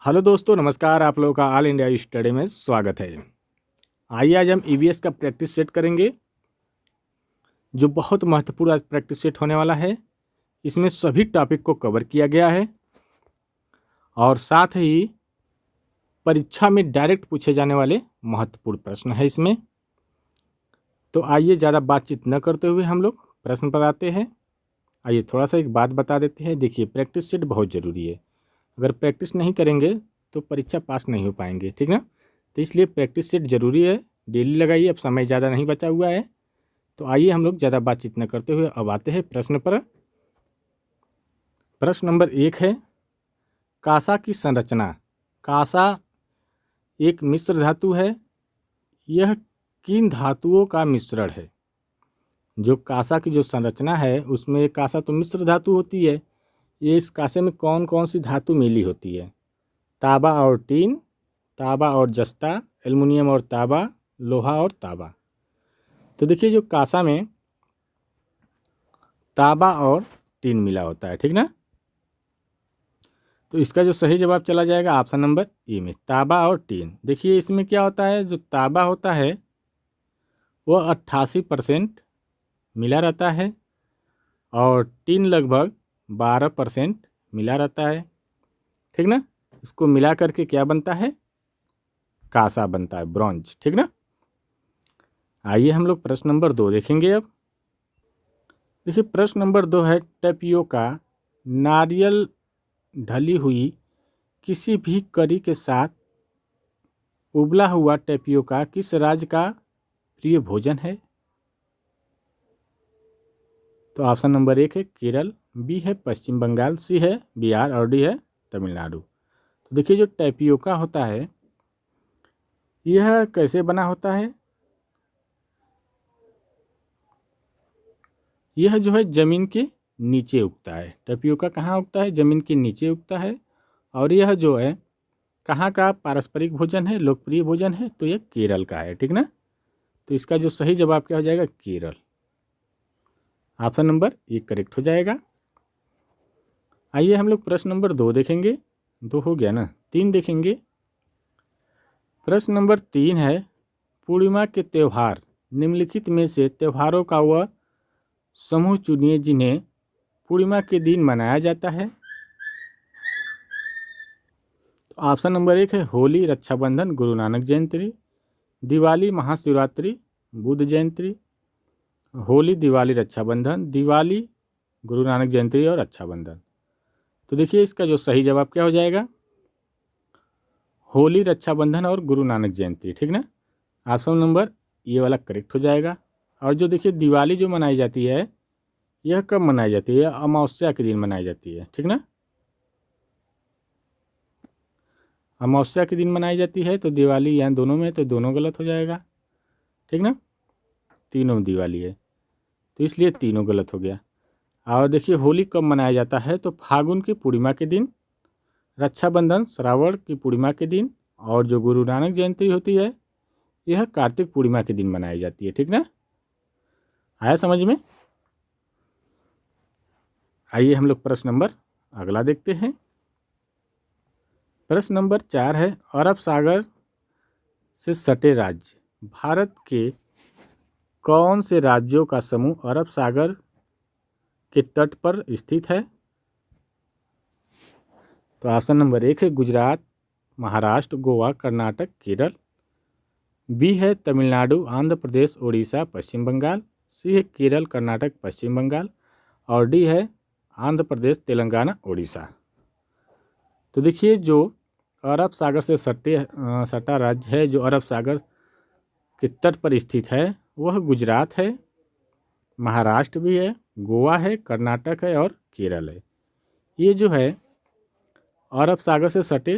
Hello दोस्तों, नमस्कार। आप लोगों का ऑल इंडिया स्टडी में स्वागत है। आइए आज हम ईवीएस का प्रैक्टिस सेट करेंगे, जो बहुत महत्वपूर्ण आज प्रैक्टिस सेट होने वाला है। इसमें सभी टॉपिक को कवर किया गया है और साथ ही परीक्षा में डायरेक्ट पूछे जाने वाले महत्वपूर्ण प्रश्न है इसमें। तो आइए ज़्यादा बातचीत न करते हुए हम लोग प्रश्न पर आते हैं। आइए थोड़ा सा एक बात बता देते हैं। देखिए, प्रैक्टिस सेट बहुत ज़रूरी है। अगर प्रैक्टिस नहीं करेंगे तो परीक्षा पास नहीं हो पाएंगे, ठीक ना। तो इसलिए प्रैक्टिस सेट ज़रूरी है, डेली लगाइए। अब समय ज़्यादा नहीं बचा हुआ है, तो आइए हम लोग ज़्यादा बातचीत न करते हुए अब आते हैं प्रश्न पर। प्रश्न नंबर 1 है, कांसा की संरचना। कांसा एक मिश्र धातु है। यह किन धातुओं का मिश्रण है? जो कांसा की जो संरचना है उसमें कांसा तो मिश्र धातु होती है। ये इस कांसे में कौन कौन सी धातु मिली होती है? तांबा और टीन, तांबा और जस्ता, एल्युमिनियम और तांबा, लोहा और तांबा। तो देखिए, जो कांसा में तांबा और टीन मिला होता है, ठीक ना। तो इसका जो सही जवाब चला जाएगा ऑप्शन नंबर ए में, तांबा और टीन। देखिए, इसमें क्या होता है, जो तांबा होता है वह 88% मिला रहता है और टीन लगभग 12% मिला रहता है, ठीक ना। इसको मिला करके क्या बनता है? कांसा बनता है, ब्रॉन्ज, ठीक ना। आइए हम लोग प्रश्न नंबर 2 देखेंगे अब। देखिए, प्रश्न नंबर 2 है, टेपियोका नारियल ढली हुई किसी भी करी के साथ उबला हुआ टेपियोका किस राज्य का प्रिय भोजन है? तो ऑप्शन नंबर 1 है केरल, बी है पश्चिम बंगाल, सी है बिहार और डी है तमिलनाडु। तो देखिए, जो टेपियोका होता है यह कैसे बना होता है? यह जो है ज़मीन के नीचे उगता है। टेपियोका कहाँ उगता है? ज़मीन के नीचे उगता है। और यह जो है कहाँ का पारंपरिक भोजन है, लोकप्रिय भोजन है? तो यह केरल का है, ठीक ना। तो इसका जो सही जवाब क्या हो जाएगा? केरल। ऑप्शन नंबर 1 करेक्ट हो जाएगा। आइए हम लोग प्रश्न नंबर 2 देखेंगे। 2 हो गया ना, 3 देखेंगे। प्रश्न नंबर 3 है, पूर्णिमा के त्यौहार निम्नलिखित में से त्योहारों का वह समूह चुनिए जिन्हें पूर्णिमा के दिन मनाया जाता है। तो ऑप्शन नंबर 1 है होली, रक्षाबंधन, गुरु नानक जयंती, दिवाली, महाशिवरात्रि, बुद्ध जयंती। होली, दिवाली, रक्षाबंधन, दिवाली, गुरु नानक जयंती और रक्षाबंधन। तो देखिए, इसका जो सही जवाब क्या हो जाएगा? होली, रक्षाबंधन और गुरु नानक जयंती, ठीक ना। ऑप्शन नंबर ये वाला करेक्ट हो जाएगा। और जो देखिए दिवाली जो मनाई जाती है यह कब मनाई जाती है? अमावस्या के दिन मनाई जाती है, ठीक ना। अमावस्या के दिन मनाई जाती है, तो दिवाली यहाँ दोनों में, तो दोनों गलत हो जाएगा, ठीक ना। तीनों में दिवाली है, तो इसलिए तीनों गलत हो गया। और देखिए, होली कब मनाया जाता है? तो फागुन की पूर्णिमा के दिन, रक्षाबंधन श्रावण की पूर्णिमा के दिन, और जो गुरु नानक जयंती होती है यह कार्तिक पूर्णिमा के दिन मनाई जाती है, ठीक ना। आया समझ में? आइए हम लोग प्रश्न नंबर अगला देखते हैं। प्रश्न नंबर 4 है, अरब सागर से सटे राज्य भारत के कौन से राज्यों का समूह अरब सागर के तट पर स्थित है? तो ऑप्शन नंबर 1 है गुजरात, महाराष्ट्र, गोवा, कर्नाटक, केरल, बी है तमिलनाडु, आंध्र प्रदेश, उड़ीसा, पश्चिम बंगाल, सी है केरल, कर्नाटक, पश्चिम बंगाल, और डी है आंध्र प्रदेश, तेलंगाना, उड़ीसा। तो देखिए, जो अरब सागर से सटा राज्य है, जो अरब सागर के तट पर स्थित है, वह गुजरात है, महाराष्ट्र भी है, गोवा है, कर्नाटक है और केरल है। ये जो है अरब सागर से सटे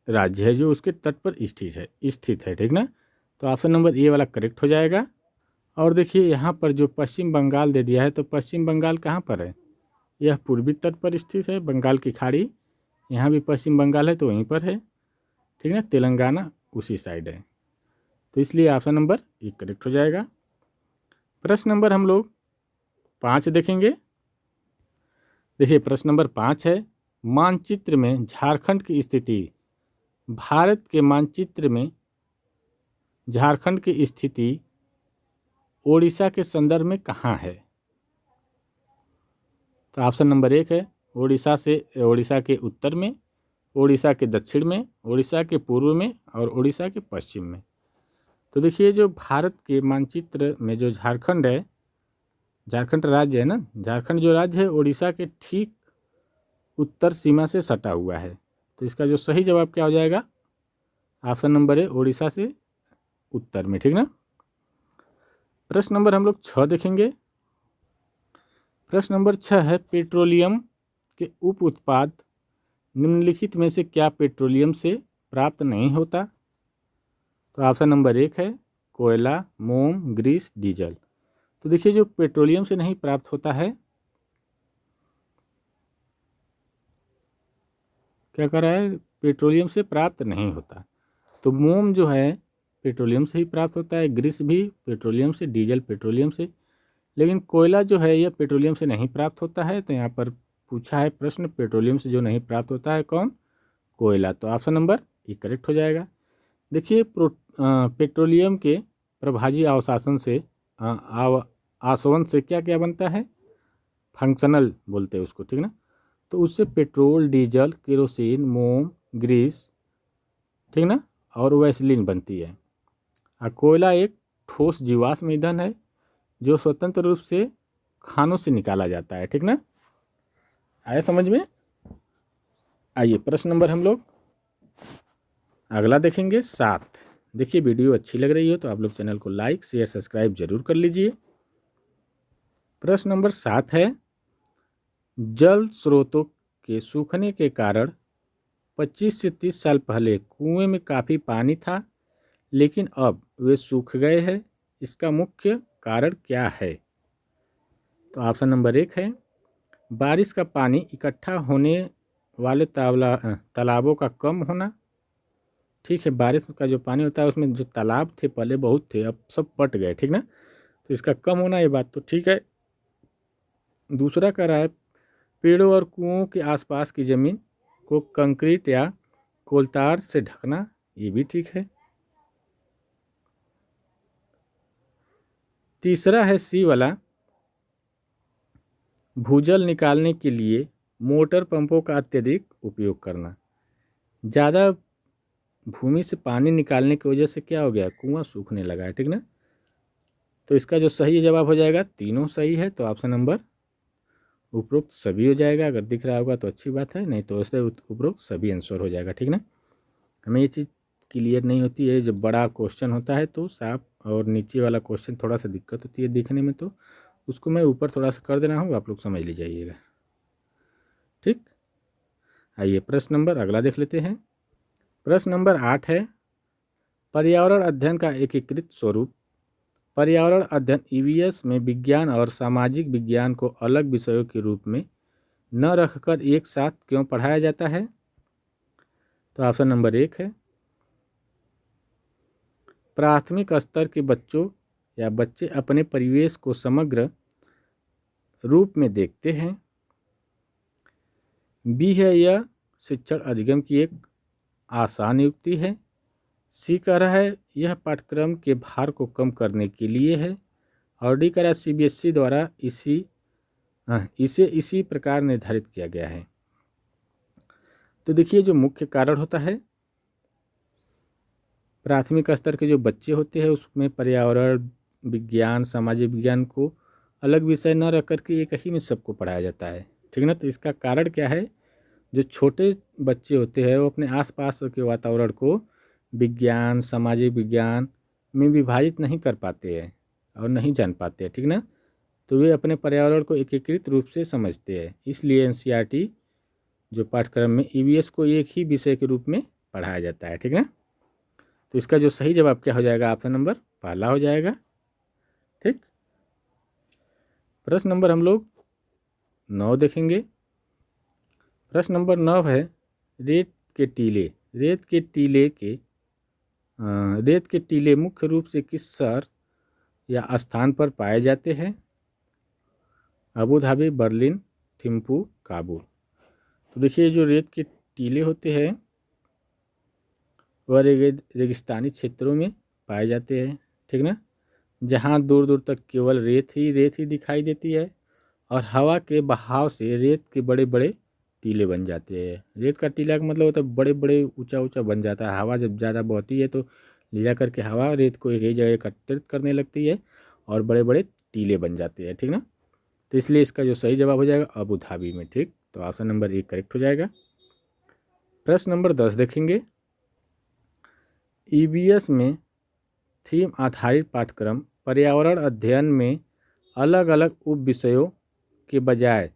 राज्य है, जो उसके तट पर स्थित है, ठीक ना। तो ऑप्शन नंबर ए वाला करेक्ट हो जाएगा। और देखिए, यहाँ पर जो पश्चिम बंगाल दे दिया है, तो पश्चिम बंगाल कहाँ पर है? यह पूर्वी तट पर स्थित है, बंगाल की खाड़ी, यहाँ भी पश्चिम बंगाल है तो वहीं पर है, ठीक ना। तेलंगाना उसी साइड है, तो इसलिए ऑप्शन नंबर ए करेक्ट हो जाएगा। प्रश्न नंबर हम लोग 5 देखेंगे। देखिए, प्रश्न नंबर 5 है, मानचित्र में झारखंड की स्थिति, भारत के मानचित्र में झारखंड की स्थिति ओडिशा के संदर्भ में कहाँ है? तो ऑप्शन नंबर 1 है ओडिशा के उत्तर में, ओडिशा के दक्षिण में, ओडिशा के पूर्व में और ओडिशा के पश्चिम में। तो देखिए जो भारत के मानचित्र में जो झारखंड है, झारखंड राज्य है ना, झारखंड जो राज्य है ओडिशा के ठीक उत्तर सीमा से सटा हुआ है। तो इसका जो सही जवाब क्या हो जाएगा? ऑप्शन नंबर है ओडिशा से उत्तर में, ठीक ना। प्रश्न नंबर हम लोग 6 देखेंगे। प्रश्न नंबर 6 है पेट्रोलियम के उप उत्पाद निम्नलिखित में से क्या पेट्रोलियम से प्राप्त नहीं होता? तो ऑप्शन नंबर 1 है कोयला, मोम, ग्रीस, डीजल। तो देखिए जो पेट्रोलियम से नहीं प्राप्त होता है, क्या कर रहा है, पेट्रोलियम से प्राप्त नहीं होता। तो मोम जो है पेट्रोलियम से ही प्राप्त होता है, ग्रीस भी पेट्रोलियम से, डीजल पेट्रोलियम से, लेकिन कोयला जो है यह पेट्रोलियम से नहीं प्राप्त होता है। तो यहाँ पर पूछा है प्रश्न पेट्रोलियम से जो नहीं प्राप्त होता है कौन? कोयला। तो ऑप्शन नंबर ये करेक्ट हो जाएगा। देखिए पेट्रोलियम के प्रभाजी अवशासन से आसवन से क्या क्या बनता है? फंक्शनल बोलते हैं उसको, ठीक ना। तो उससे पेट्रोल, डीजल, केरोसिन, मोम, ग्रीस, ठीक ना, और वैसलीन बनती है। और कोयला एक ठोस जीवाश्म ईंधन है जो स्वतंत्र रूप से खानों से निकाला जाता है, ठीक ना। आया समझ में? आइए प्रश्न नंबर हम लोग अगला देखेंगे 7। देखिए वीडियो अच्छी लग रही हो तो आप लोग चैनल को लाइक, शेयर, सब्सक्राइब जरूर कर लीजिए। प्रश्न नंबर 7 है जल स्रोतों के सूखने के कारण 25 से 30 साल पहले कुएं में काफ़ी पानी था, लेकिन अब वे सूख गए हैं। इसका मुख्य कारण क्या है? तो ऑप्शन नंबर 1 है बारिश का पानी इकट्ठा होने वाले तालाबों का कम होना। ठीक है, बारिश का जो पानी होता है उसमें जो तालाब थे पहले बहुत थे, अब सब पट गए, ठीक ना। तो इसका कम होना, ये बात तो ठीक है। दूसरा कह रहा है पेड़ों और कुओं के आसपास की ज़मीन को कंक्रीट या कोलतार से ढकना, ये भी ठीक है। तीसरा है सी वाला भूजल निकालने के लिए मोटर पंपों का अत्यधिक उपयोग करना। ज़्यादा भूमि से पानी निकालने की वजह से क्या हो गया, कुआं सूखने लगा है, ठीक ना। तो इसका जो सही जवाब हो जाएगा, तीनों सही है। तो ऑप्शन नंबर उपरोक्त सभी हो जाएगा। अगर दिख रहा होगा तो अच्छी बात है, नहीं तो ऐसे उपरोक्त सभी आंसर हो जाएगा, ठीक ना। हमें ये चीज़ क्लियर नहीं होती है, जब बड़ा क्वेश्चन होता है तो साफ, और नीचे वाला क्वेश्चन थोड़ा सा दिक्कत होती है दिखने में, तो उसको मैं ऊपर थोड़ा सा कर देना हूँ, आप लोग समझ लीजिएगा, ठीक। आइए प्रश्न नंबर अगला देख लेते हैं। प्रश्न नंबर 8 है पर्यावरण अध्ययन का एकीकृत स्वरूप। पर्यावरण अध्ययन ईवीएस में विज्ञान और सामाजिक विज्ञान को अलग विषयों के रूप में न रखकर एक साथ क्यों पढ़ाया जाता है? तो ऑप्शन नंबर 1 है प्राथमिक स्तर के बच्चों या बच्चे अपने परिवेश को समग्र रूप में देखते हैं। बी है यह शिक्षण अधिगम की एक आसान युक्ति है। सी कह रहा है यह पाठ्यक्रम के भार को कम करने के लिए है। और डी कह रहा है सीबीएसई द्वारा इसे इसी प्रकार निर्धारित किया गया है। तो देखिए जो मुख्य कारण होता है, प्राथमिक स्तर के जो बच्चे होते हैं उसमें पर्यावरण विज्ञान, सामाजिक विज्ञान को अलग विषय न रख कर के एक ही में सबको पढ़ाया जाता है, ठीक ना। तो इसका कारण क्या है, जो छोटे बच्चे होते हैं वो अपने आसपास के वातावरण को विज्ञान, सामाजिक विज्ञान में विभाजित नहीं कर पाते हैं और नहीं जान पाते हैं, ठीक ना। तो वे अपने पर्यावरण को एकीकृत रूप से समझते हैं। इसलिए एनसीईआरटी जो पाठ्यक्रम में ईवीएस को एक ही विषय के रूप में पढ़ाया जाता है, ठीक है। तो इसका जो सही जवाब क्या हो जाएगा, ऑप्शन नंबर पहला हो जाएगा, ठीक। प्रश्न नंबर हम लोग 9 देखेंगे। प्रश्न नंबर 9 है रेत के टीले। रेत के टीले मुख्य रूप से किस शहर या स्थान पर पाए जाते हैं? Abu Dhabi, Berlin, Thimphu, Kabul. तो देखिए जो रेत के टीले होते हैं वह रेगिस्तानी क्षेत्रों में पाए जाते हैं, ठीक ना, जहाँ दूर दूर तक केवल रेत ही दिखाई देती है और हवा के बहाव से रेत के बड़े बड़े टीले बन जाते हैं। रेत का टीला का मतलब होता है बड़े बड़े ऊंचा ऊंचा बन जाता है। हवा जब ज़्यादा बहती है तो ले जा करके हवा रेत को एक ही जगह एकत्रित करने लगती है और बड़े बड़े टीले बन जाते हैं, ठीक ना। तो इसलिए इसका जो सही जवाब हो जाएगा अबू धाबी में, ठीक। तो ऑप्शन नंबर 1 करेक्ट हो जाएगा। प्रश्न नंबर 10 देखेंगे। ईवीएस में थीम आधारित पाठ्यक्रम पर्यावरण अध्ययन में अलग अलग उप विषयों के बजाय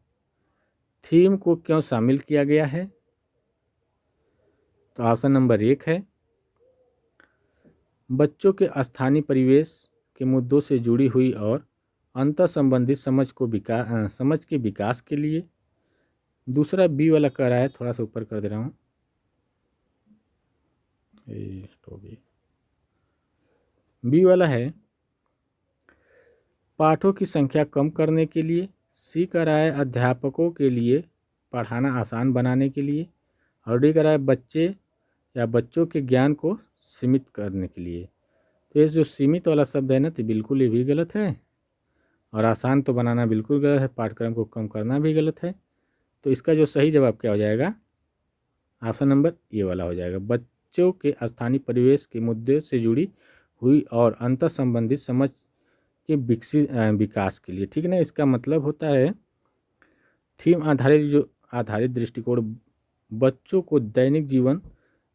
थीम को क्यों शामिल किया गया है? तो ऑप्शन नंबर 1 है बच्चों के स्थानीय परिवेश के मुद्दों से जुड़ी हुई और अंतर संबंधित समझ के विकास के लिए। दूसरा बी वाला कह रहा है, थोड़ा सा ऊपर कर दे रहा हूँ, बी वाला है पाठों की संख्या कम करने के लिए। सी कह रहा है अध्यापकों के लिए पढ़ाना आसान बनाने के लिए। और डी कह रहा है बच्चों के ज्ञान को सीमित करने के लिए। तो ये जो सीमित वाला शब्द है ना, तो बिल्कुल ये भी गलत है और आसान तो बनाना बिल्कुल गलत है, पाठ्यक्रम को कम करना भी गलत है। तो इसका जो सही जवाब क्या हो जाएगा? ऑप्शन नंबर ए वाला हो जाएगा, बच्चों के स्थानीय परिवेश के मुद्दे से जुड़ी हुई और अंतर संबंधित समझ के विकास के लिए, ठीक है ना। इसका मतलब होता है थीम आधारित दृष्टिकोण बच्चों को दैनिक जीवन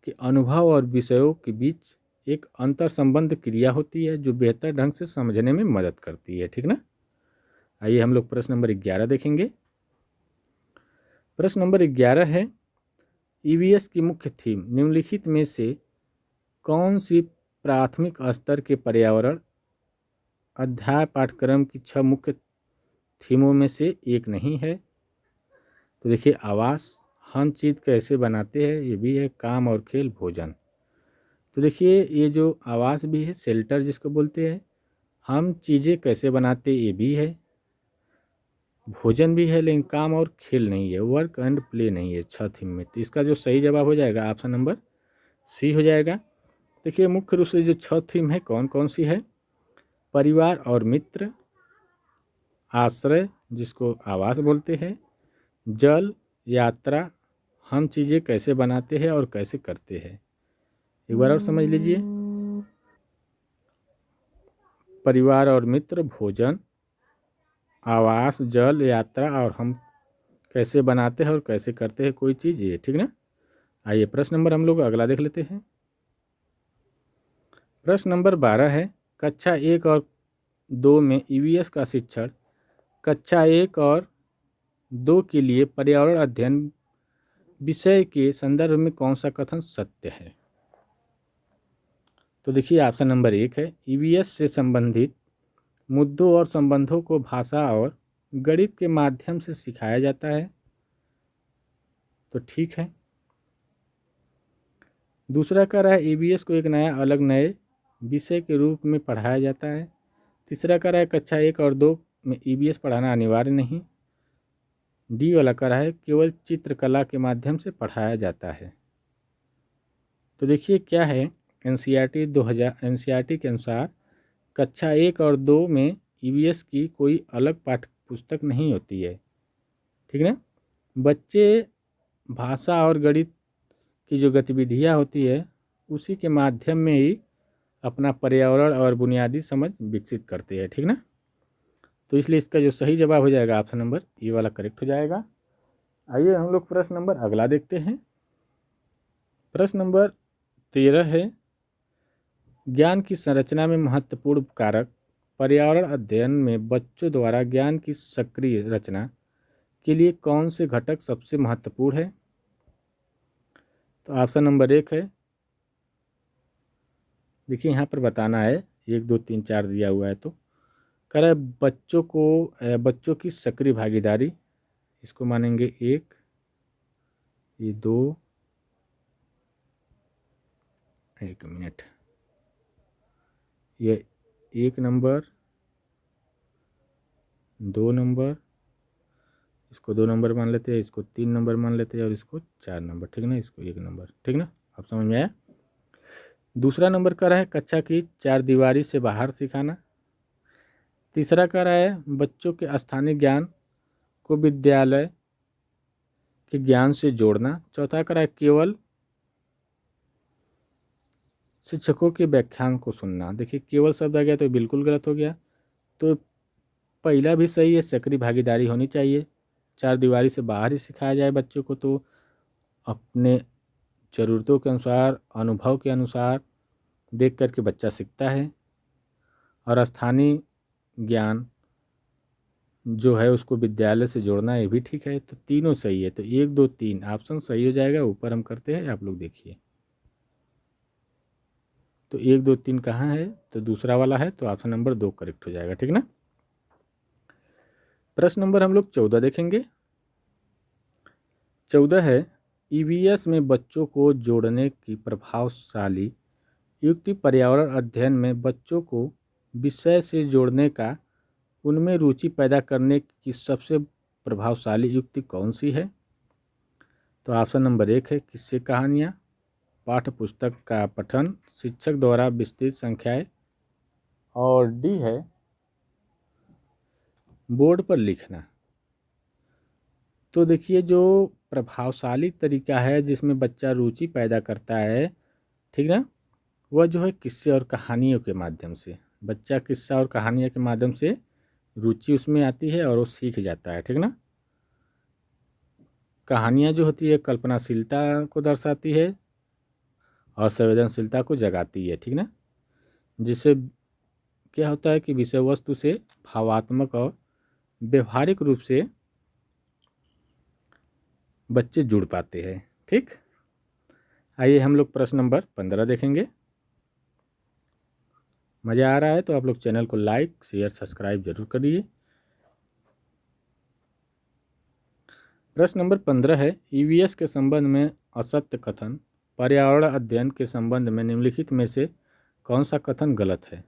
के अनुभव और विषयों के बीच एक अंतर संबंध क्रिया होती है जो बेहतर ढंग से समझने में मदद करती है, ठीक ना। आइए हम लोग प्रश्न नंबर 11 देखेंगे। प्रश्न नंबर 11 है ईवीएस की मुख्य थीम निम्नलिखित में से कौन सी प्राथमिक स्तर के पर्यावरण अध्याय पाठ्यक्रम की 6 मुख्य थीमों में से एक नहीं है? तो देखिए आवास, हम चीज कैसे बनाते हैं ये भी है, काम और खेल, भोजन। तो देखिए ये जो आवास भी है, शेल्टर जिसको बोलते हैं, हम चीज़ें कैसे बनाते ये भी है, भोजन भी है, लेकिन काम और खेल नहीं है, वर्क एंड प्ले नहीं है 6 थीम में। तो इसका जो सही जवाब हो जाएगा ऑप्शन नंबर सी हो जाएगा। देखिए मुख्य रूप से जो 6 थीम है कौन कौन सी है? परिवार और मित्र, आश्रय जिसको आवास बोलते हैं, जल, यात्रा, हम चीज़ें कैसे बनाते हैं और कैसे करते हैं। एक बार और समझ लीजिए, परिवार और मित्र, भोजन, आवास, जल, यात्रा और हम कैसे बनाते हैं और कैसे करते हैं कोई चीज़, ये ठीक ना। आइए प्रश्न नंबर हम लोग अगला देख लेते हैं। प्रश्न नंबर 12 है कक्षा 1 और 2 में ईवीएस का शिक्षण कक्षा 1 और 2 के लिए पर्यावरण अध्ययन विषय के संदर्भ में कौन सा कथन सत्य है? तो देखिए ऑप्शन नंबर 1 है ईवीएस से संबंधित मुद्दों और संबंधों को भाषा और गणित के माध्यम से सिखाया जाता है, तो ठीक है। दूसरा कह रहा है ईवीएस को एक नए विषय के रूप में पढ़ाया जाता है। तीसरा कह रहा है कक्षा 1 और 2 में ईवीएस पढ़ाना अनिवार्य नहीं। डी वाला कह रहा है केवल चित्रकला के माध्यम से पढ़ाया जाता है। तो देखिए क्या है, एनसीईआरटी के अनुसार कक्षा 1 और 2 में ईवीएस की कोई अलग पाठ्य पुस्तक नहीं होती है, ठीक ना। बच्चे भाषा और गणित की जो गतिविधियाँ होती है उसी के माध्यम में ही अपना पर्यावरण और बुनियादी समझ विकसित करते हैं, ठीक ना। तो इसलिए इसका जो सही जवाब हो जाएगा ऑप्शन नंबर ये वाला करेक्ट हो जाएगा। आइए हम लोग प्रश्न नंबर अगला देखते हैं। प्रश्न नंबर 13 है ज्ञान की संरचना में महत्वपूर्ण कारक पर्यावरण अध्ययन में बच्चों द्वारा ज्ञान की सक्रिय रचना के लिए कौन से घटक सबसे महत्वपूर्ण है? तो ऑप्शन नंबर 1 है, देखिए यहाँ पर बताना है 1 2 3 4 दिया हुआ है, तो कह रहा है बच्चों की सक्रिय भागीदारी, इसको मानेंगे 1, ये 2, 1 मिनट, ये 1 नंबर, 2 नंबर, इसको 2 नंबर मान लेते हैं, इसको 3 नंबर मान लेते हैं और इसको 4 नंबर, ठीक ना, इसको 1 नंबर, ठीक ना। अब समझ में आया। दूसरा नंबर का रहा है कक्षा की चारदीवारी से बाहर सिखाना। तीसरा का रहा है बच्चों के स्थानीय ज्ञान को विद्यालय के ज्ञान से जोड़ना। चौथा का रहा है केवल शिक्षकों के व्याख्यान को सुनना। देखिए केवल शब्द आ गया तो बिल्कुल गलत हो गया, तो पहला भी सही है, सक्रिय भागीदारी होनी चाहिए। चारदीवारी से बाहर ही सिखाया जाए बच्चों को, तो अपने ज़रूरतों के अनुसार, अनुभव के अनुसार देख करके बच्चा सीखता है। और स्थानीय ज्ञान जो है उसको विद्यालय से जोड़ना, ये भी ठीक है। तो तीनों सही है, तो 1 2 3 ऑप्शन सही हो जाएगा। ऊपर हम करते हैं, आप लोग देखिए। तो 1 2 3 कहाँ है, तो दूसरा वाला है, तो ऑप्शन नंबर 2 करेक्ट हो जाएगा, ठीक ना। प्रश्न नंबर हम लोग 14 देखेंगे। 14 है ईवीएस में बच्चों को जोड़ने की प्रभावशाली युक्ति। पर्यावरण अध्ययन में बच्चों को विषय से जोड़ने का, उनमें रुचि पैदा करने की सबसे प्रभावशाली युक्ति कौन सी है। तो ऑप्शन नंबर 1 है किस्से कहानियाँ, पाठ्य पुस्तक का पठन, शिक्षक द्वारा विस्तृत संख्याएं, और डी है बोर्ड पर लिखना। तो देखिए जो प्रभावशाली तरीका है जिसमें बच्चा रुचि पैदा करता है, ठीक ना, वह जो है किस्से और कहानियों के माध्यम से। बच्चा किस्सा और कहानियों के माध्यम से रुचि उसमें आती है और वो सीख जाता है, ठीक ना। कहानियाँ जो होती है कल्पनाशीलता को दर्शाती है और संवेदनशीलता को जगाती है, ठीक ना। जिससे क्या होता है कि विषय वस्तु से भावात्मक और व्यवहारिक रूप से बच्चे जुड़ पाते हैं, ठीक। आइए हम लोग प्रश्न नंबर 15 देखेंगे। मज़ा आ रहा है तो आप लोग चैनल को लाइक शेयर सब्सक्राइब जरूर करिए। प्रश्न नंबर 15 है ईवीएस के संबंध में असत्य कथन। पर्यावरण अध्ययन के संबंध में निम्नलिखित में से कौन सा कथन गलत है।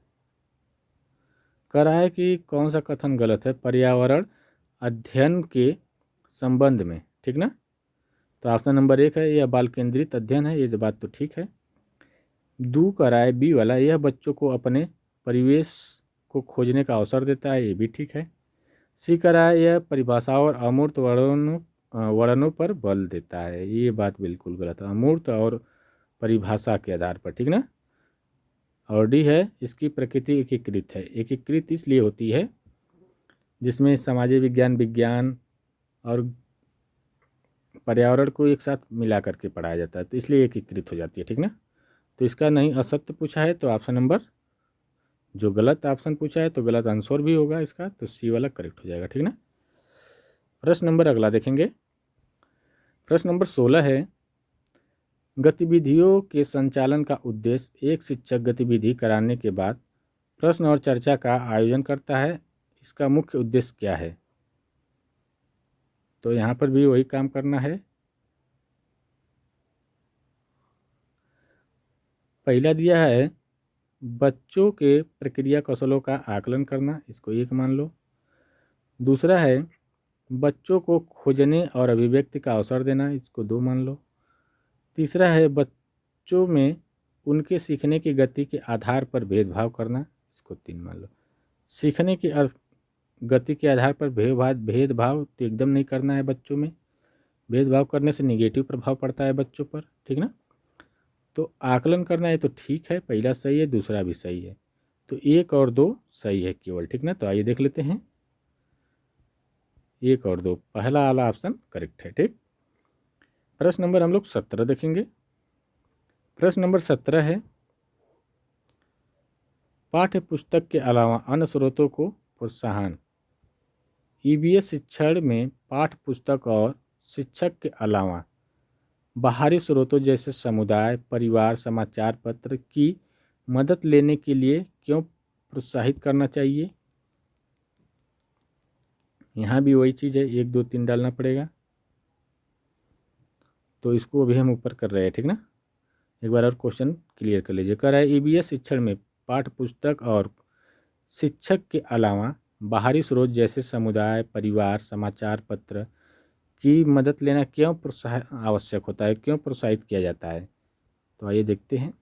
कह रहा है कि कौन सा कथन गलत है पर्यावरण अध्ययन के संबंध में, ठीक ना। तो ऑप्शन नंबर 1 है यह बाल केंद्रित अध्ययन है, ये बात तो ठीक है। दू कह रहा है बी वाला, यह बच्चों को अपने परिवेश को खोजने का अवसर देता है, ये भी ठीक है। सी कह रहा है यह परिभाषाओं और अमूर्त वर्णनों पर बल देता है, ये बात बिल्कुल गलत है, अमूर्त और परिभाषा के आधार पर, ठीक ना। और डी है इसकी प्रकृति एकीकृत है। एकीकृत इसलिए होती है जिसमें सामाजिक विज्ञान, विज्ञान और पर्यावरण को एक साथ मिला करके पढ़ाया जाता है, तो इसलिए एकीकृत हो जाती है, ठीक ना। तो इसका नहीं असत्य पूछा है, तो ऑप्शन नंबर जो गलत ऑप्शन पूछा है तो गलत आंसर भी होगा इसका, तो सी वाला करेक्ट हो जाएगा, ठीक ना। प्रश्न नंबर अगला देखेंगे। प्रश्न नंबर 16 है गतिविधियों के संचालन का उद्देश्य। एक शिक्षक गतिविधि कराने के बाद प्रश्न और चर्चा का आयोजन करता है, इसका मुख्य उद्देश्य क्या है। तो यहाँ पर भी वही काम करना है। पहला दिया है बच्चों के प्रक्रिया कौशलों का आकलन करना, इसको 1 मान लो। दूसरा है बच्चों को खोजने और अभिव्यक्ति का अवसर देना, इसको 2 मान लो। तीसरा है बच्चों में उनके सीखने की गति के आधार पर भेदभाव करना, इसको 3 मान लो। सीखने की गति के आधार पर भेदभाव तो एकदम नहीं करना है बच्चों में, भेदभाव करने से निगेटिव प्रभाव पड़ता है बच्चों पर, ठीक ना। तो आकलन करना है तो ठीक है, पहला सही है, दूसरा भी सही है, तो 1 और 2 सही है केवल, ठीक ना। तो आइए देख लेते हैं 1 और 2, पहला वाला ऑप्शन करेक्ट है, ठीक। प्रश्न नंबर हम लोग 17 देखेंगे। प्रश्न नंबर 17 है पाठ्य पुस्तक के अलावा अन्य स्रोतों को प्रोत्साहन। ईवीएस शिक्षण में पाठ्य पुस्तक और शिक्षक के अलावा बाहरी स्रोतों जैसे समुदाय, परिवार, समाचार पत्र की मदद लेने के लिए क्यों प्रोत्साहित करना चाहिए। यहाँ भी वही चीज़ है, 1 2 3 डालना पड़ेगा, तो इसको अभी हम ऊपर कर रहे हैं, ठीक ना। एक बार और क्वेश्चन क्लियर कर लीजिए। कह रहा है ईवीएस शिक्षण में पाठ्य पुस्तक और शिक्षक के अलावा बाहरी स्रोत जैसे समुदाय, परिवार, समाचार पत्र की मदद लेना क्यों आवश्यक होता है, क्यों प्रोत्साहित किया जाता है? तो आइए देखते हैं।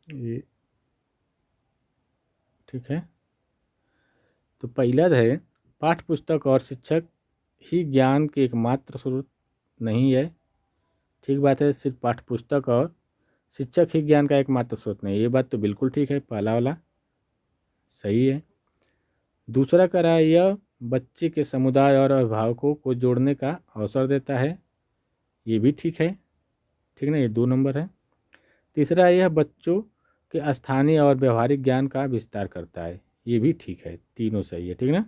ये ठीक है। तो पहला है, पाठ्य पुस्तक और शिक्षक ही ज्ञान के एकमात्र स्रोत नहीं है। ठीक बात है, सिर्फ पाठ्य पुस्तक और शिक्षक ही ज्ञान का एकमात्र स्रोत नहीं, ये बात तो बिल्कुल ठीक है, पहला वाला सही है। दूसरा कह रहा है, यह बच्चे के समुदाय और अभिभावकों को जोड़ने का अवसर देता है, ये भी ठीक है, ठीक ना, ये 2 नंबर है। तीसरा है, यह बच्चों के स्थानीय और व्यवहारिक ज्ञान का विस्तार करता है, ये भी ठीक है, तीनों सही है, ठीक ना।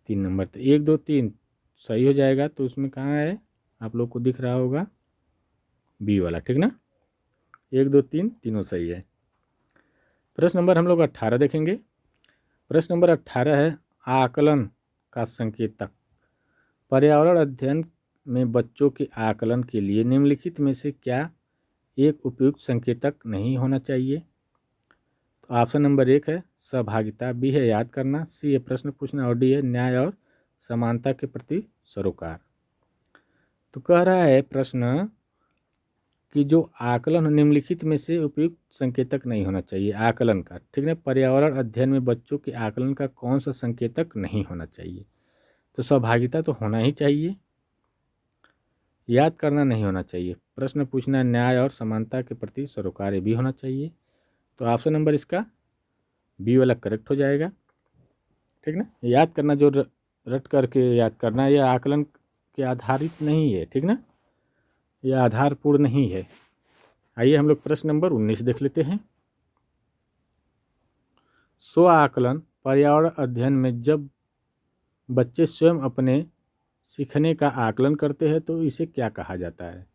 3 नंबर, तो 1 2 3 सही हो जाएगा। तो उसमें कहाँ है, आप लोग को दिख रहा होगा, बी वाला, ठीक ना। 1 2 3 तीनों सही है। प्रश्न नंबर हम लोग 18 देखेंगे। प्रश्न नंबर 18 है, आकलन का संकेतक। पर्यावरण अध्ययन में बच्चों के आकलन के लिए निम्नलिखित में से क्या एक उपयुक्त संकेतक नहीं होना चाहिए? तो ऑप्शन नंबर 1 है सहभागिता, बी है याद करना, सी है प्रश्न पूछना और डी है न्याय और समानता के प्रति सरोकार। तो कह रहा है प्रश्न कि जो आकलन निम्नलिखित में से उपयुक्त संकेतक नहीं होना चाहिए, आकलन का, ठीक है। पर्यावरण अध्ययन में बच्चों के आकलन का कौन सा संकेतक नहीं होना चाहिए? तो सहभागिता तो होना ही चाहिए, याद करना नहीं होना चाहिए, प्रश्न पूछना, न्याय और समानता के प्रति सरोकार भी होना चाहिए। तो ऑप्शन नंबर इसका बी वाला करेक्ट हो जाएगा, ठीक ना। याद करना जो रट करके याद करना, यह आकलन के आधारित नहीं है, ठीक ना, यह आधारपूर्ण नहीं है। आइए हम लोग प्रश्न नंबर 19 देख लेते हैं। स्व आकलन पर्यावरण अध्ययन में जब बच्चे स्वयं अपने सीखने का आकलन करते हैं तो इसे क्या कहा जाता है?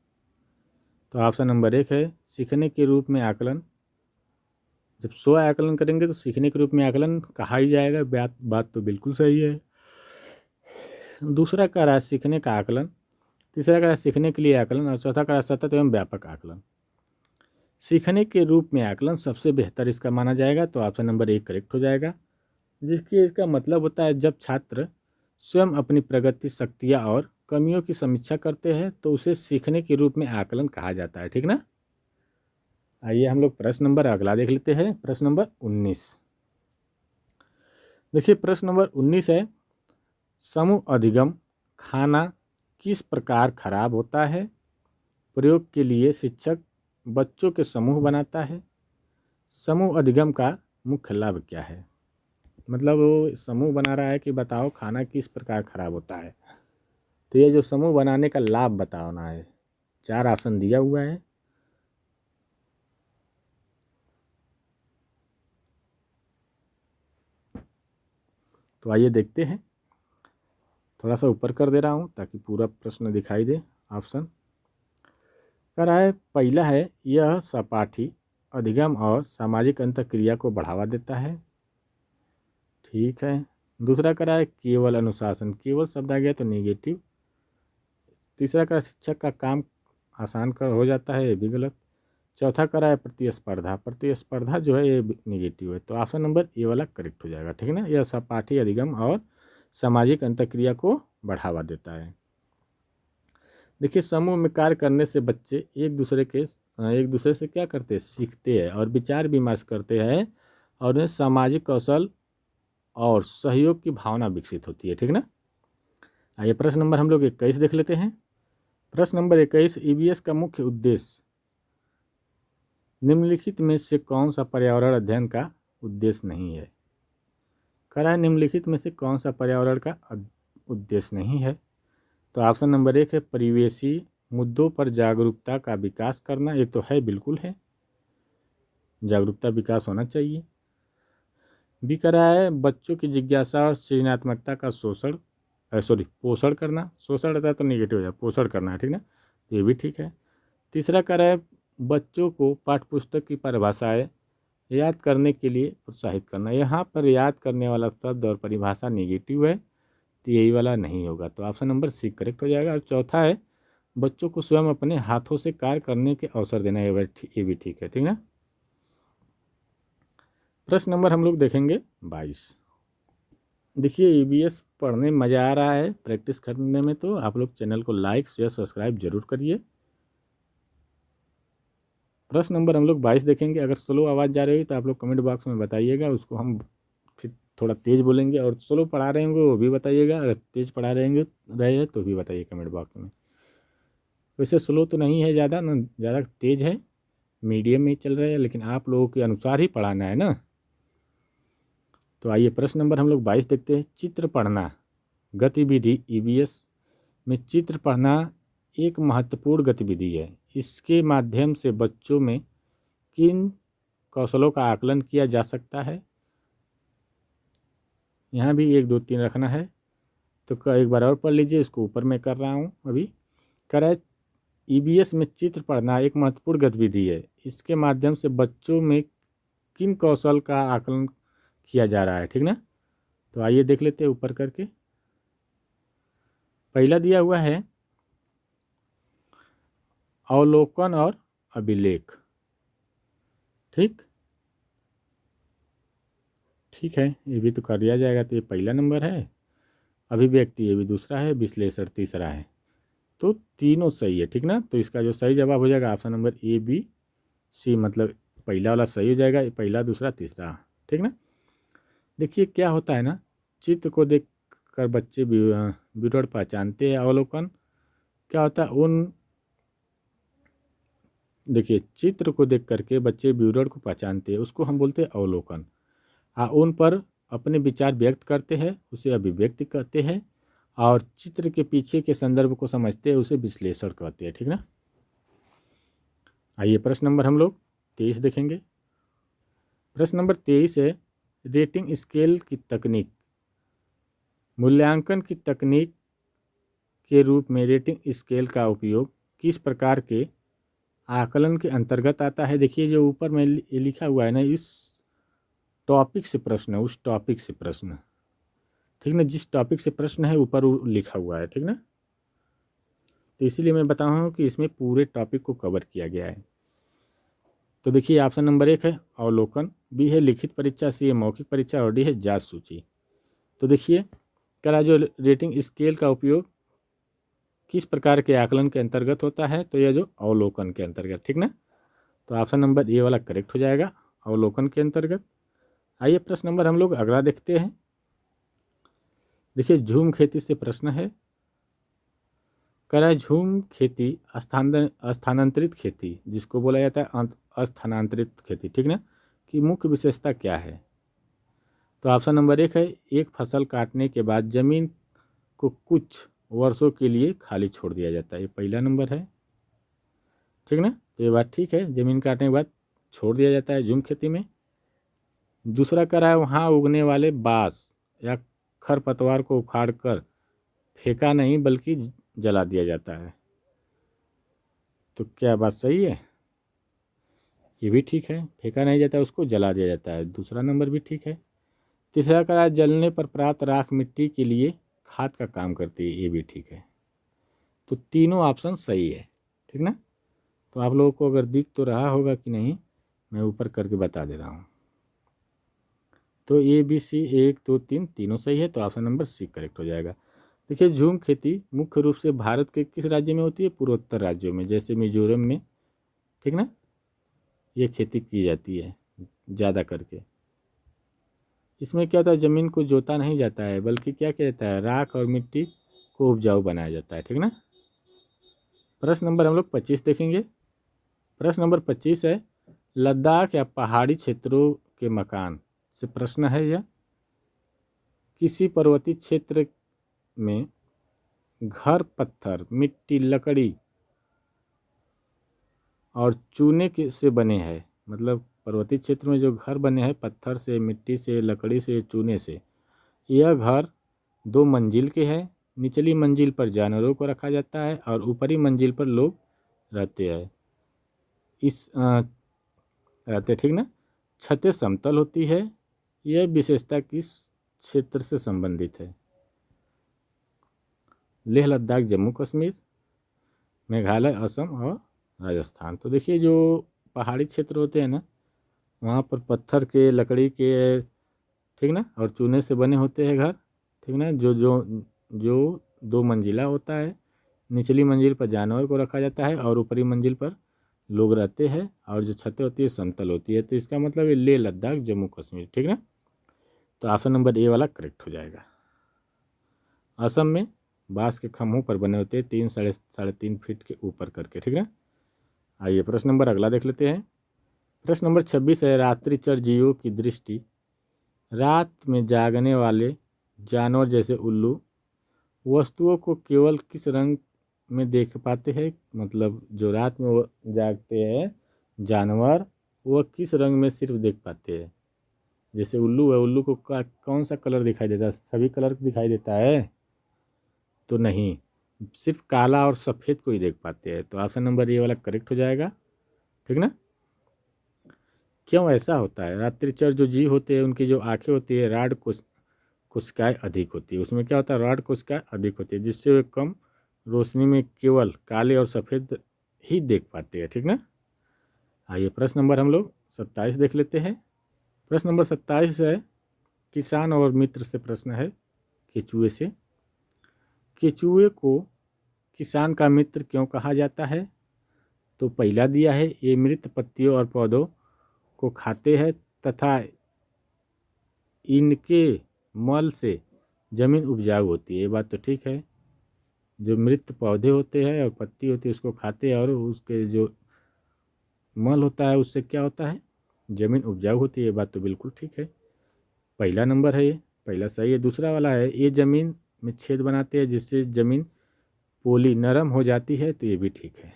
तो ऑप्शन नंबर 1 है सीखने के रूप में आकलन। जब स्व आकलन करेंगे तो सीखने के रूप में आकलन कहा ही जाएगा, बात तो बिल्कुल सही है। दूसरा कह रहा है सीखने का आकलन, तीसरा कह रहा है सीखने के लिए आकलन और चौथा कह रहा है सतत एवं व्यापक आकलन। सीखने के रूप में आकलन सबसे बेहतर इसका माना जाएगा, तो ऑप्शन नंबर 1 करेक्ट हो जाएगा, जिसकी इसका मतलब होता है जब छात्र स्वयं अपनी प्रगति, शक्तियाँ और कमियों की समीक्षा करते हैं तो उसे सीखने के रूप में आकलन कहा जाता है, ठीक ना। आइए हम लोग प्रश्न नंबर अगला देख लेते हैं। प्रश्न नंबर 19 देखिए, प्रश्न नंबर 19 है, समूह अधिगम खाना किस प्रकार खराब होता है? प्रयोग के लिए शिक्षक बच्चों के समूह बनाता है। समूह अधिगम का मुख्य लाभ क्या है? मतलब वो समूह बना रहा है कि बताओ खाना किस प्रकार खराब होता है। तो ये जो समूह बनाने का लाभ बताना है, 4 ऑप्शन दिया हुआ है। तो आइए देखते हैं, थोड़ा सा ऊपर कर दे रहा हूँ ताकि पूरा प्रश्न दिखाई दे। ऑप्शन कह रहा है, पहला है यह सहपाठी अधिगम और सामाजिक अंतःक्रिया को बढ़ावा देता है, ठीक है। दूसरा कह रहा है केवल अनुशासन, केवल शब्द आ गया तो नेगेटिव। तीसरा कह रहा है शिक्षक का काम आसान कर हो जाता है, ये भी गलत। चौथा कह रहा है प्रतिस्पर्धा, प्रतिस्पर्धा जो है ये निगेटिव है, तो ऑप्शन नंबर ए वाला करेक्ट हो जाएगा, ठीक है ना। यह सहपाठी अधिगम और सामाजिक अंतःक्रिया को बढ़ावा देता है। देखिए, समूह में कार्य करने से बच्चे एक दूसरे से क्या करते हैं, सीखते हैं और विचार विमर्श करते हैं और उन्हें सामाजिक कौशल और सहयोग की भावना विकसित होती है, ठीक ना। आइए प्रश्न नंबर हम लोग 21 देख लेते हैं। प्रश्न नंबर 21, ईवीएस का मुख्य उद्देश्य निम्नलिखित में से कौन सा पर्यावरण अध्ययन का उद्देश्य नहीं है? कह रहा है निम्नलिखित में से कौन सा पर्यावरण का उद्देश्य नहीं है? तो ऑप्शन नंबर 1 है परिवेशी मुद्दों पर जागरूकता का विकास करना, ये तो है, बिल्कुल है, जागरूकता विकास होना चाहिए। बी कह रहा है बच्चों की जिज्ञासा और सृजनात्मकता का पोषण करना, शोषण रहता है तो निगेटिव हो जाए, पोषण करना है, ठीक ना, तो ये भी ठीक है। तीसरा कह रहा है बच्चों को पाठ्यपुस्तक की परिभाषाएं याद करने के लिए प्रोत्साहित करना। यहाँ पर याद करने वाला शब्द और परिभाषा निगेटिव है, तो यही वाला नहीं होगा, तो ऑप्शन नंबर सी करेक्ट हो जाएगा। और चौथा है बच्चों को स्वयं अपने हाथों से कार्य करने के अवसर देना, ये भी ठीक है, ठीक ना। प्रश्न नंबर हम लोग देखेंगे 22। देखिए ईवीएस पढ़ने में मज़ा आ रहा है, प्रैक्टिस करने में, तो आप लोग चैनल को लाइक शेयर सब्सक्राइब जरूर करिए। प्रश्न नंबर हम लोग 22 देखेंगे। अगर स्लो आवाज़ जा रही है तो आप लोग कमेंट बॉक्स में बताइएगा, उसको हम फिर थोड़ा तेज़ बोलेंगे। और स्लो पढ़ा रहे होंगे वो भी बताइएगा, अगर तेज़ पढ़ा रहे तो भी बताइए कमेंट बॉक्स में। वैसे स्लो तो नहीं है ज़्यादा, ना ज़्यादा तेज़ है, मीडियम में चल रहा है, लेकिन आप लोगों के अनुसार ही पढ़ाना है ना। तो आइए प्रश्न नंबर हम लोग 22 देखते हैं। चित्र पढ़ना गतिविधि ईवीएस में चित्र पढ़ना एक महत्वपूर्ण गतिविधि है। इसके माध्यम से बच्चों में किन कौशलों का आकलन किया जा सकता है। यहाँ भी 1 2 3 रखना है, तो एक बार और पढ़ लीजिए, इसको ऊपर मैं कर रहा हूँ अभी। कह रहा है ईवीएस में चित्र पढ़ना एक महत्वपूर्ण गतिविधि है। इसके माध्यम से बच्चों में किन कौशल का आकलन किया जा रहा है, ठीक ना। तो आइए देख लेते हैं ऊपर करके। पहला दिया हुआ है अवलोकन और अभिलेख। ठीक ठीक है, ये भी तो कर दिया जाएगा। तो ये पहला नंबर है। अभिव्यक्ति ये भी दूसरा है, विश्लेषण तीसरा है। तो तीनों सही है, ठीक ना। तो इसका जो सही जवाब हो जाएगा option number A B C, मतलब पहला वाला सही हो जाएगा, पहला दूसरा तीसरा, ठीक ना। देखिए क्या होता है ना, चित्र को देख कर बच्चे विवरण पहचानते हैं। अवलोकन क्या होता है, उन देखिए चित्र को देख करके बच्चे विवरण को पहचानते हैं, उसको हम बोलते हैं अवलोकन। उन पर अपने विचार व्यक्त करते हैं, उसे अभिव्यक्ति कहते हैं। और चित्र के पीछे के संदर्भ को समझते हैं, उसे विश्लेषण कहते हैं, ठीक ना। आइए प्रश्न नंबर हम लोग 23 देखेंगे। प्रश्न नंबर 23 है रेटिंग स्केल की तकनीक। मूल्यांकन की तकनीक के रूप में रेटिंग स्केल का उपयोग किस प्रकार के आकलन के अंतर्गत आता है। देखिए जो ऊपर में लिखा हुआ है ना, इस टॉपिक से प्रश्न है, उस टॉपिक से प्रश्न, ठीक ना। जिस टॉपिक से प्रश्न है ऊपर लिखा हुआ है, ठीक ना। तो इसीलिए मैं बता रहा हूँ कि इसमें पूरे टॉपिक को कवर किया गया है। तो देखिए ऑप्शन नंबर 1 है अवलोकन, बी है लिखित परीक्षा, सी है मौखिक परीक्षा और डी है जांच सूची। तो देखिए करा जो रेटिंग स्केल का उपयोग किस प्रकार के आकलन के अंतर्गत होता है, तो यह जो अवलोकन के अंतर्गत, ठीक ना। तो ऑप्शन नंबर ए वाला करेक्ट हो जाएगा, अवलोकन के अंतर्गत। आइए प्रश्न नंबर हम लोग अगला देखते हैं। देखिए झूम खेती से प्रश्न है। करा झूम खेती स्थानांतरित खेती जिसको बोला जाता है अस्थानांतरित खेती, ठीक ना, की मुख्य विशेषता क्या है। तो ऑप्शन नंबर 1 है एक फसल काटने के बाद जमीन को कुछ वर्षों के लिए खाली छोड़ दिया जाता है, ये पहला नंबर है, ठीक ना। तो ये बात ठीक है, ज़मीन काटने के बाद छोड़ दिया जाता है झूम खेती में। दूसरा कह रहा है वहाँ उगने वाले बाँस या खरपतवार को उखाड़ कर फेंका नहीं बल्कि जला दिया जाता है। तो क्या बात सही है, ये भी ठीक है, फेंका नहीं जाता, उसको जला दिया जाता है, दूसरा नंबर भी ठीक है। तीसरा कह रहा है जलने पर प्राप्त राख मिट्टी के लिए खाद का काम करती है, ये भी ठीक है। तो तीनों ऑप्शन सही है, ठीक ना। तो आप लोगों को अगर दिख तो रहा होगा कि नहीं, मैं ऊपर करके बता दे रहा हूँ। तो ए बी सी 1 2 3 तीनों सही है, तो ऑप्शन नंबर सी करेक्ट हो जाएगा। देखिए झूम खेती मुख्य रूप से भारत के किस राज्य में होती है, पूर्वोत्तर राज्यों में, जैसे मिजोरम में, ठीक ना, ये खेती की जाती है ज़्यादा करके। इसमें क्या होता है, ज़मीन को जोता नहीं जाता है बल्कि क्या किया जाता है, राख और मिट्टी को उपजाऊ बनाया जाता है, ठीक ना। प्रश्न नंबर हम लोग 25 देखेंगे। प्रश्न नंबर 25 है लद्दाख या पहाड़ी क्षेत्रों के मकान से प्रश्न है यह। किसी पर्वतीय क्षेत्र में घर पत्थर मिट्टी लकड़ी और चूने के से बने हैं, मतलब पर्वतीय क्षेत्र में जो घर बने हैं पत्थर से, मिट्टी से, लकड़ी से, चूने से। यह घर 2 मंजिल के हैं। निचली मंजिल पर जानवरों को रखा जाता है और ऊपरी मंजिल पर लोग रहते हैं, रहते, ठीक ना। छतें समतल होती है। यह विशेषता किस क्षेत्र से संबंधित है। लेह लद्दाख जम्मू कश्मीर, मेघालय असम और राजस्थान। तो देखिए जो पहाड़ी क्षेत्र होते हैं ना, वहाँ पर पत्थर के, लकड़ी के, ठीक ना, और चूने से बने होते हैं घर, ठीक ना, जो जो जो 2 मंजिला होता है। निचली मंजिल पर जानवर को रखा जाता है और ऊपरी मंजिल पर लोग रहते हैं, और जो छतें होती है समतल होती है। तो इसका मतलब है लेह लद्दाख जम्मू कश्मीर, ठीक ना। तो ऑप्शन नंबर ए वाला करेक्ट हो जाएगा। असम में बांस के खम्भों पर बने होते हैं 3 साढ़े 3 फीट के ऊपर करके, ठीक है। आइए प्रश्न नंबर अगला देख लेते हैं। प्रश्न नंबर 26 है, रात्रिचर जीवों की दृष्टि रात में जागने वाले जानवर जैसे उल्लू वस्तुओं को केवल किस रंग में देख पाते हैं। मतलब जो रात में वो जागते हैं जानवर, वो किस रंग में सिर्फ देख पाते हैं। जैसे उल्लू है, उल्लू को कौन सा कलर दिखाई देता है? सभी कलर दिखाई देता है? तो नहीं, सिर्फ काला और सफ़ेद को ही देख पाते हैं। तो ऑप्शन नंबर ए वाला करेक्ट हो जाएगा, ठीक ना। क्यों ऐसा होता है? रात्रिचर जो जीव होते हैं उनकी जो आंखें होती है राड कोशिकाएं अधिक होती है। उसमें क्या होता है? राड कोशिकाएं अधिक होती है, जिससे वे कम रोशनी में केवल काले और सफ़ेद ही देख पाते हैं, ठीक ना। आइए प्रश्न नंबर हम लोग 27 देख लेते हैं। प्रश्न नंबर 27 है, किसान और मित्र से प्रश्न है, केचुए से। केचुए को किसान का मित्र क्यों कहा जाता है? तो पहला दिया है, ये मृत पत्तियों और पौधों को खाते हैं तथा इनके मल से जमीन उपजाऊ होती है। ये बात तो ठीक है। जो मृत पौधे होते हैं और पत्ती होती है उसको खाते हैं, और उसके जो मल होता है उससे क्या होता है? जमीन उपजाऊ होती है। ये बात तो बिल्कुल ठीक है। पहला नंबर है, ये पहला सही है। दूसरा वाला है, ये जमीन में छेद बनाते हैं जिससे जमीन पोली नरम हो जाती है। तो ये भी ठीक है।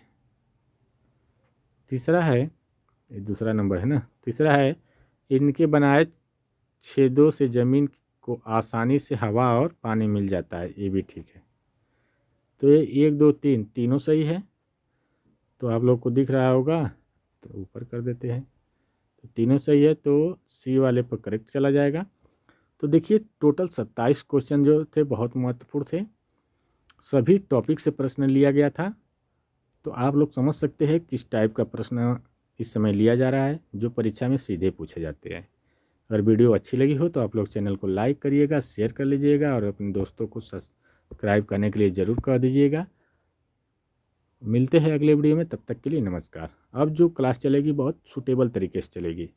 तीसरा है, ये दूसरा नंबर है ना। तीसरा है, इनके बनाए छेदों से जमीन को आसानी से हवा और पानी मिल जाता है। ये भी ठीक है। तो ये 1 2 3 तीनों सही है। तो आप लोग को दिख रहा होगा, तो ऊपर कर देते हैं। तो तीनों सही है, तो सी वाले पर करेक्ट चला जाएगा। तो देखिए टोटल 27 क्वेश्चन जो थे बहुत महत्वपूर्ण थे। सभी टॉपिक से प्रश्न लिया गया था। तो आप लोग समझ सकते हैं किस टाइप का प्रश्न इस समय लिया जा रहा है, जो परीक्षा में सीधे पूछे जाते हैं। अगर वीडियो अच्छी लगी हो तो आप लोग चैनल को लाइक करिएगा, शेयर कर लीजिएगा, और अपने दोस्तों को सब्सक्राइब करने के लिए ज़रूर कर दीजिएगा। मिलते हैं अगले वीडियो में, तब तक के लिए नमस्कार। अब जो क्लास चलेगी बहुत सूटेबल तरीके से चलेगी।